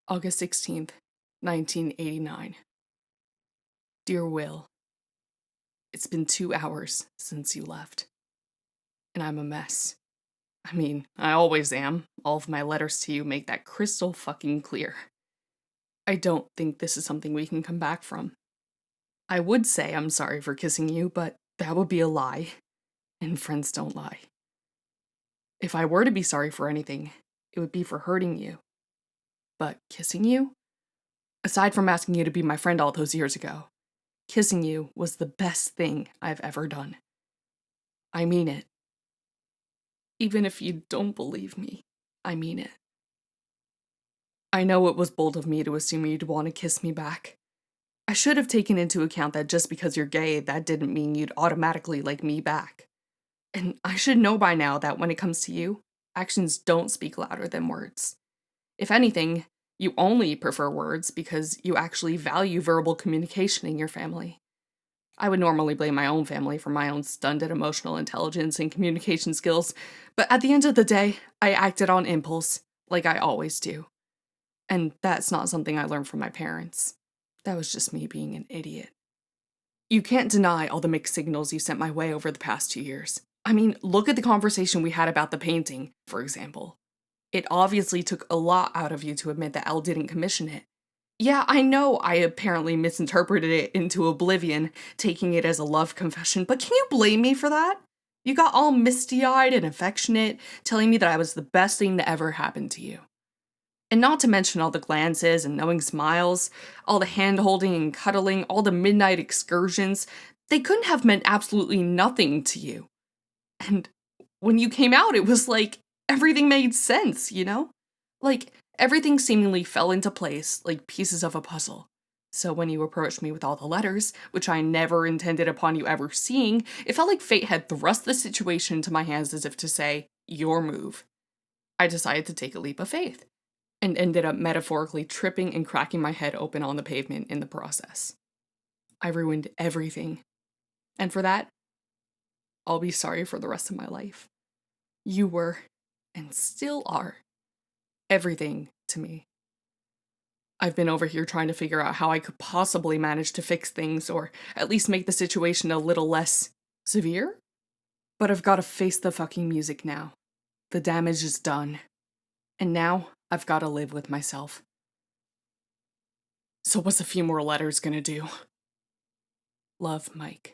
August 16th, 1989. Dear Will, it's been 2 hours since you left, and I'm a mess. I mean, I always am. All of my letters to you make that crystal fucking clear. I don't think this is something we can come back from. I would say I'm sorry for kissing you, but that would be a lie, and friends don't lie. If I were to be sorry for anything, it would be for hurting you. But kissing you? Aside from asking you to be my friend all those years ago, kissing you was the best thing I've ever done. I mean it. Even if you don't believe me, I mean it. I know it was bold of me to assume you'd want to kiss me back. I should have taken into account that just because you're gay, that didn't mean you'd automatically like me back. And I should know by now that when it comes to you, actions don't speak louder than words. If anything, you only prefer words because you actually value verbal communication in your family. I would normally blame my own family for my own stunted emotional intelligence and communication skills, but at the end of the day, I acted on impulse, like I always do. And that's not something I learned from my parents. That was just me being an idiot. You can't deny all the mixed signals you sent my way over the past 2 years. I mean, look at the conversation we had about the painting, for example. It obviously took a lot out of you to admit that Elle didn't commission it. Yeah, I know I apparently misinterpreted it into oblivion, taking it as a love confession, but can you blame me for that? You got all misty-eyed and affectionate, telling me that I was the best thing that ever happened to you. And not to mention all the glances and knowing smiles, all the hand-holding and cuddling, all the midnight excursions. They couldn't have meant absolutely nothing to you. And when you came out, it was like everything made sense, you know? Like, everything seemingly fell into place like pieces of a puzzle. So when you approached me with all the letters, which I never intended upon you ever seeing, it felt like fate had thrust the situation into my hands as if to say, your move. I decided to take a leap of faith, and ended up metaphorically tripping and cracking my head open on the pavement in the process. I ruined everything. And for that, I'll be sorry for the rest of my life. You were, and still are, everything to me. I've been over here trying to figure out how I could possibly manage to fix things, or at least make the situation a little less severe. But I've got to face the fucking music now. The damage is done. And now I've got to live with myself. So what's a few more letters gonna do? Love, Mike.